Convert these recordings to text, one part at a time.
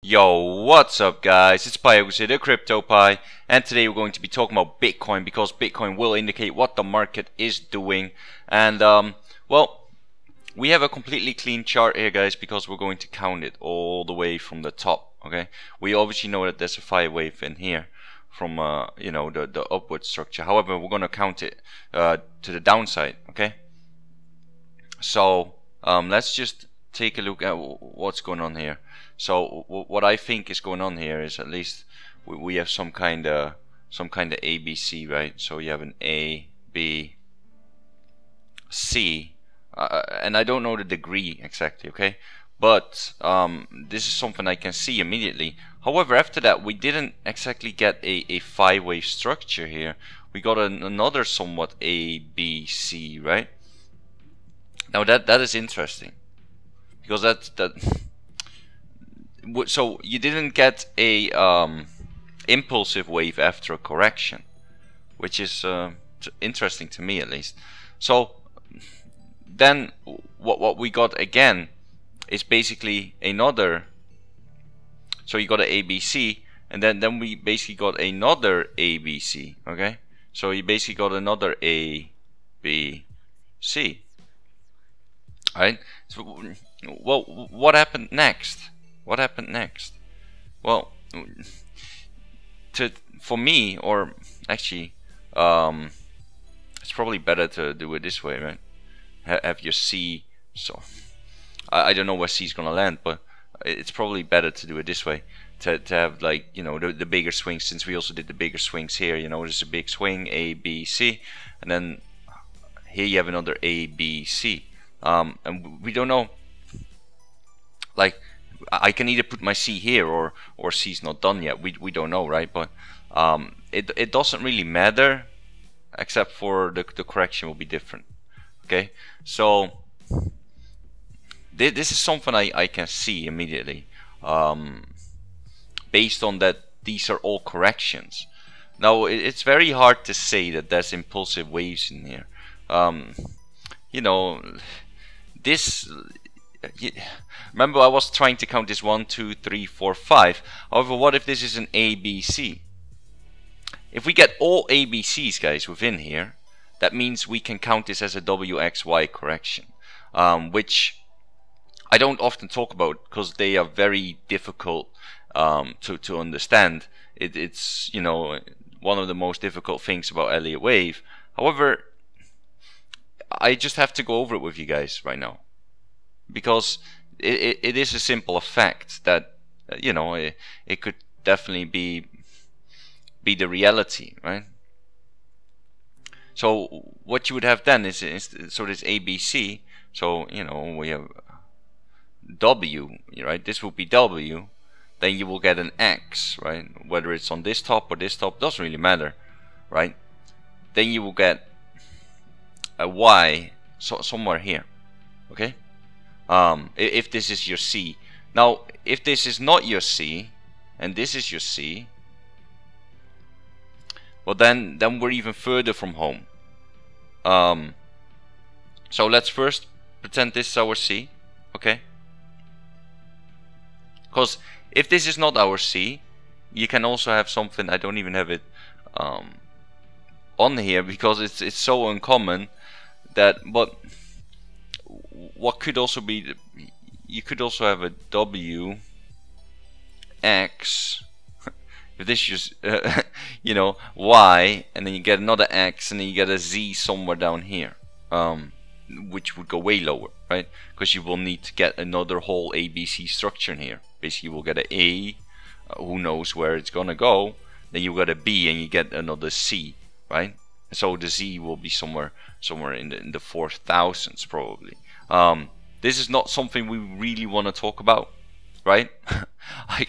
Yo, what's up guys? It's Pygoz here, the CryptoPy, and today we're going to be talking about Bitcoin because Bitcoin will indicate what the market is doing. And well, we have a completely clean chart here guys because we're going to count it all the way from the top. Okay, we obviously know that there's a 5 wave in here from you know, the upward structure. However, we're going to count it to the downside. Okay, so let's just take a look at what's going on here. So what I think is going on here is at least we have some kind of ABC, right? So you have an A, B, C, and I don't know the degree exactly, okay? But this is something I can see immediately. However, after that we didn't exactly get a 5-wave structure here. We got another somewhat A, B, C, right? Now that is interesting because so you didn't get a impulsive wave after a correction, which is interesting to me at least. So then what we got again is basically another, so you got an ABC, and then we basically got another ABC. Okay, so you basically got another A, B, C. Right? So, well, what happened next? What happened next? Well, for me, or actually, it's probably better to do it this way, right? Have your C. So I don't know where C is gonna land, but it's probably better to do it this way. To have, like, you know, the bigger swings, since we also did the bigger swings here. You know, there's a big swing A, B, C, and then here you have another A, B, C. And we don't know, like, I can either put my C here or C's not done yet. We don't know, right? But it doesn't really matter, except for the correction will be different. Okay, so this is something I can see immediately, based on that these are all corrections. Now it's very hard to say that there's impulsive waves in here. You know, this. Remember, I was trying to count this 1, 2, 3, 4, 5. However, what if this is an ABC? If we get all ABCs, guys, within here, that means we can count this as a WXY correction, which I don't often talk about because they are very difficult to understand. It's, you know, one of the most difficult things about Elliott wave. However, I just have to go over it with you guys right now, because it is a simple fact that you know, it could definitely be the reality, right? So what you would have then is so this ABC. So, you know, we have W, right? This will be W. Then you will get an X, right? Whether it's on this top or this top, doesn't really matter, right? Then you will get a Y, so somewhere here, okay? If this is your C. Now, if this is not your C, and this is your C, well then we're even further from home. So let's first pretend this is our C, okay? Because if this is not our C, you can also have something, I don't even have it on here because it's so uncommon that, but what could also be, you could also have a W X, if this is you know, Y, and then you get another X, and then you get a Z somewhere down here, which would go way lower, right? Because you will need to get another whole ABC structure in here. Basically, you will get an A, who knows where it's gonna go. Then you got a B, and you get another C, right? So the Z will be somewhere in the 4,000s probably. This is not something we really want to talk about, right?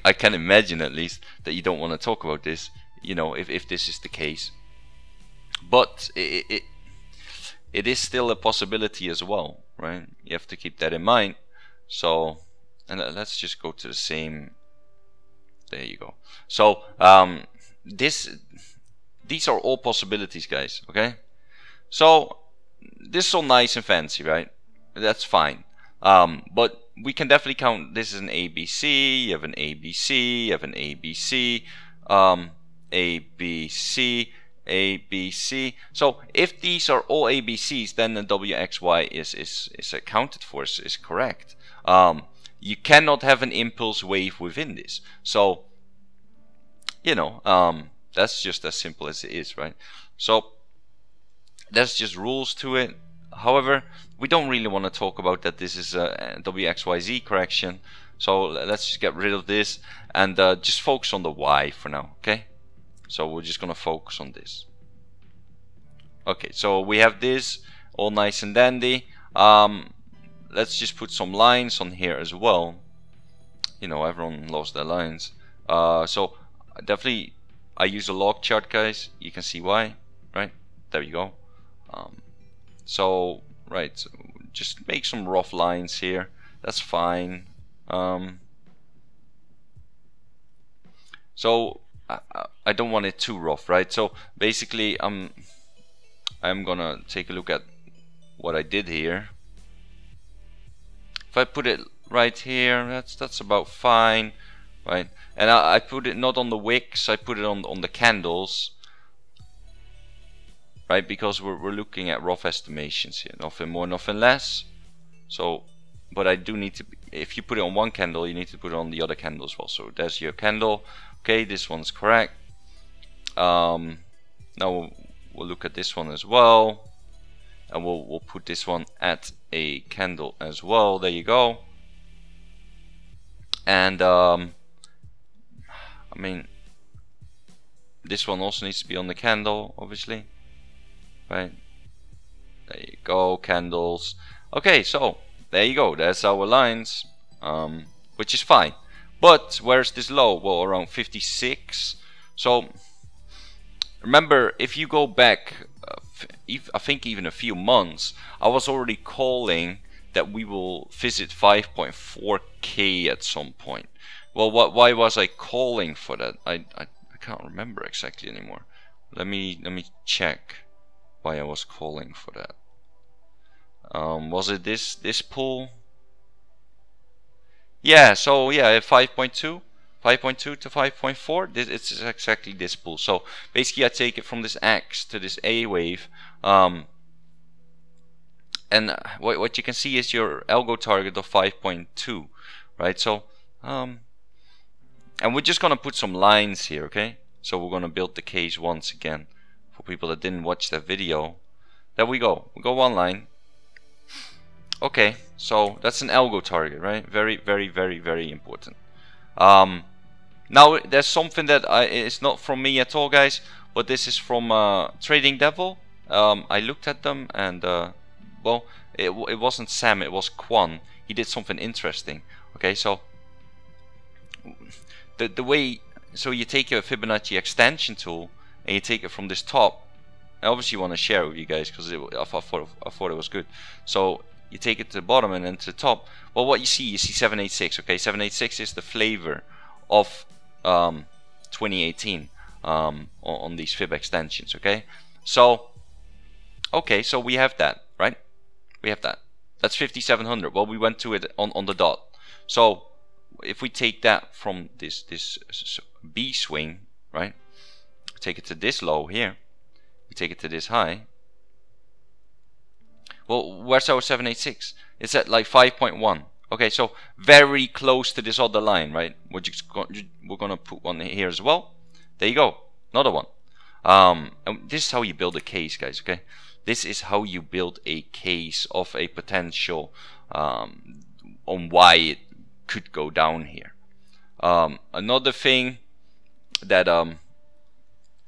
I can imagine at least that you don't want to talk about this, you know, if this is the case. But it is still a possibility as well, right? You have to keep that in mind. So, and let's just go to the same. There you go. So these are all possibilities, guys. Okay. So this is all nice and fancy, right? That's fine. But we can definitely count this is an ABC, you have an ABC, you have an ABC, ABC, ABC. So if these are all ABCs, then the WXY is accounted for, is correct. You cannot have an impulse wave within this. So, you know, that's just as simple as it is, right? So there's just rules to it. However, we don't really want to talk about that this is a WXYZ correction. So let's just get rid of this and just focus on the Y for now, okay? So we're just going to focus on this. Okay, so we have this all nice and dandy. Let's just put some lines on here as well. You know, everyone loves their lines. So definitely I use a log chart, guys. You can see why, right? There you go. So right, so just make some rough lines here. That's fine. So I don't want it too rough, right? So basically I'm gonna take a look at what I did here. If I put it right here, that's about fine, right? And I put it not on the wicks, I put it on the candles, right? Because we're looking at rough estimations here, nothing more, nothing less. So, but I do need to, if you put it on one candle, you need to put it on the other candle as well. So there's your candle. Okay, this one's correct. Now we'll look at this one as well, and we'll put this one at a candle as well. There you go. And I mean, this one also needs to be on the candle, obviously, right? There you go, candles. Okay, so there you go. That's our lines, which is fine. But where's this low? Well, around 56. So remember, if you go back, I think even a few months, I was already calling that we will visit 5.4K at some point. Well, why was I calling for that? I can't remember exactly anymore. Let me check why I was calling for that. Was it this pool? Yeah, so yeah, 5.2 to 5.4. It's exactly this pool. So basically, I take it from this X to this A wave, and what you can see is your algo target of 5.2, right? So and we're just gonna put some lines here, okay? So we're gonna build the case once again for people that didn't watch that video. There we go. We go one line. Okay, so that's an algo target, right? Very, very, very, very important. Now there's something that it's not from me at all, guys, but this is from Trading Devil. I looked at them, and well, it wasn't Sam, it was Quan. He did something interesting. Okay, so the way, so you take your Fibonacci extension tool and you take it from this top. I obviously want to share it with you guys because I thought it was good. So you take it to the bottom and then to the top. Well, what you see 786. Okay, 786 is the flavor of 2018 on these fib extensions. Okay, so we have that, right? We have that. That's 5700. Well, we went to it on the dot. So if we take that from this B swing, right? Take it to this low here. We take it to this high. Well, where's our 786? It's at like 5.1. Okay, so very close to this other line, right? We're gonna put one here as well. There you go, another one. And this is how you build a case, guys. Okay, this is how you build a case of a potential on why it could go down here. Another thing that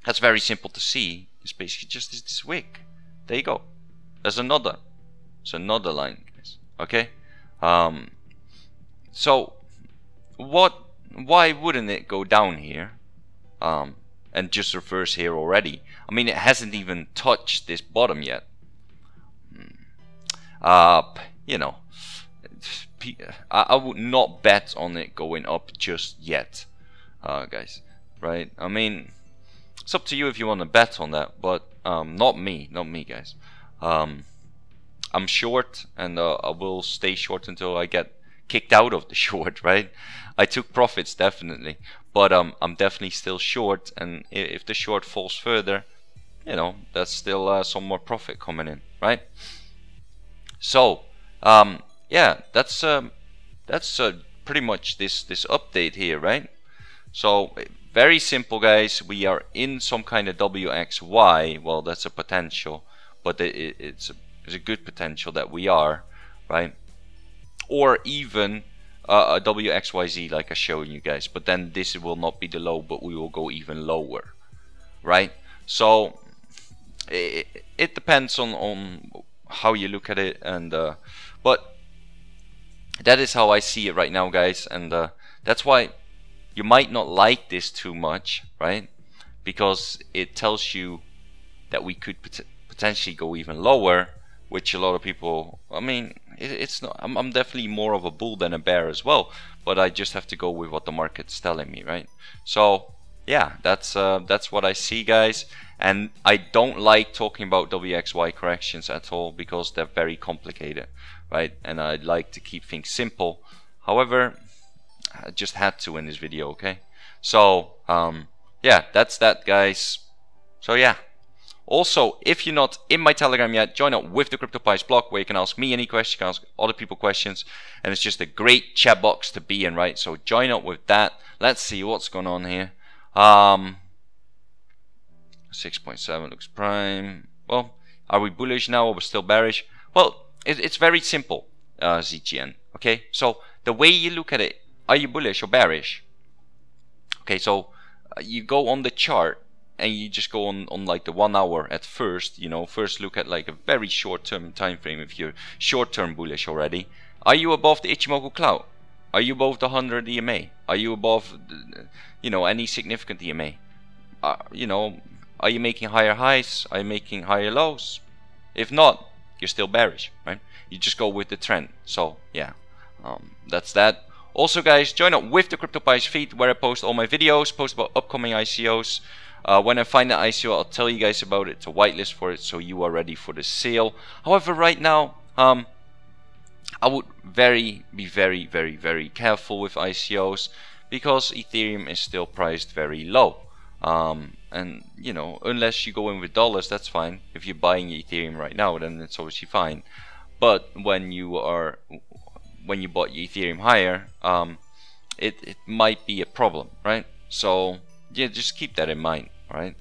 that's very simple to see is basically just this wick. There you go. There's another. It's another line, guys. Okay. So why wouldn't it go down here and just reverse here already? I mean, it hasn't even touched this bottom yet. You know, I would not bet on it going up just yet, guys, right? I mean, it's up to you if you want to bet on that, but not me, guys. I'm short, and I will stay short until I get kicked out of the short, right? I took profits definitely, but I'm definitely still short, and if the short falls further, you know, that's still some more profit coming in, right? So yeah, that's pretty much this update here, right? So very simple, guys. We are in some kind of WXY. Well, that's a potential, but it's a good potential that we are, right? Or even a WXYZ like I showed you guys, but then this will not be the low, but we will go even lower, right? So it depends on how you look at it, and but that is how I see it right now, guys, and that's why you might not like this too much, right? Because it tells you that we could potentially go even lower, which a lot of people, I mean, it's not, I'm definitely more of a bull than a bear as well, but I just have to go with what the market's telling me, right? So yeah, that's what I see, guys. And I don't like talking about WXY corrections at all, because they're very complicated, right? And I'd like to keep things simple. However, I just had to in this video, okay? So yeah, that's that, guys. So yeah, also, if you're not in my Telegram yet, join up with the CryptoPies blog, where you can ask me any questions, you can ask other people questions, and it's just a great chat box to be in, right? So join up with that. Let's see what's going on here. 6.7 looks prime. Well, are we bullish now, or we're still bearish? Well, it's very simple, ZGN. Okay, so the way you look at it, are you bullish or bearish? Okay, so you go on the chart, and you just go on like the 1 hour at first. You know, first look at like a very short-term time frame if you're short-term bullish already. Are you above the Ichimoku cloud? Are you above the 100 EMA? Are you above, you know, any significant EMA? You know, are you making higher highs? Are you making higher lows? If not, you're still bearish, right? You just go with the trend. So yeah, that's that. Also, guys, join up with the CryptoPies feed, where I post all my videos, post about upcoming ICOs. When I find an ICO, I'll tell you guys about it, to whitelist for it, so you are ready for the sale. However, right now, I would be very careful with ICOs, because Ethereum is still priced very low. And you know, unless you go in with dollars, that's fine. If you're buying Ethereum right now, then it's obviously fine. But when you bought your Ethereum higher, it might be a problem, right? So yeah, just keep that in mind, right?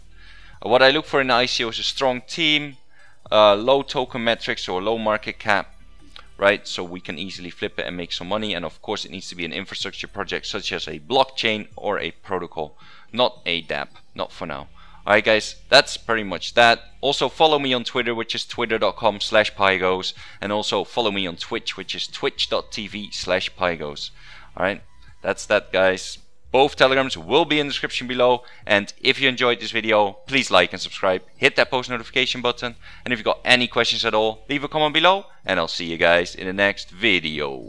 What I look for in an ICO is a strong team, low token metrics or low market cap, right? So we can easily flip it and make some money. And of course, it needs to be an infrastructure project, such as a blockchain or a protocol, not a dApp, not for now. Alright, guys, that's pretty much that. Also follow me on Twitter, which is twitter.com/Pygoz, and also follow me on Twitch, which is twitch.tv/Pygoz. Alright, that's that, guys. Both telegrams will be in the description below, and if you enjoyed this video, please like and subscribe, hit that post notification button, and if you've got any questions at all, leave a comment below, and I'll see you guys in the next video.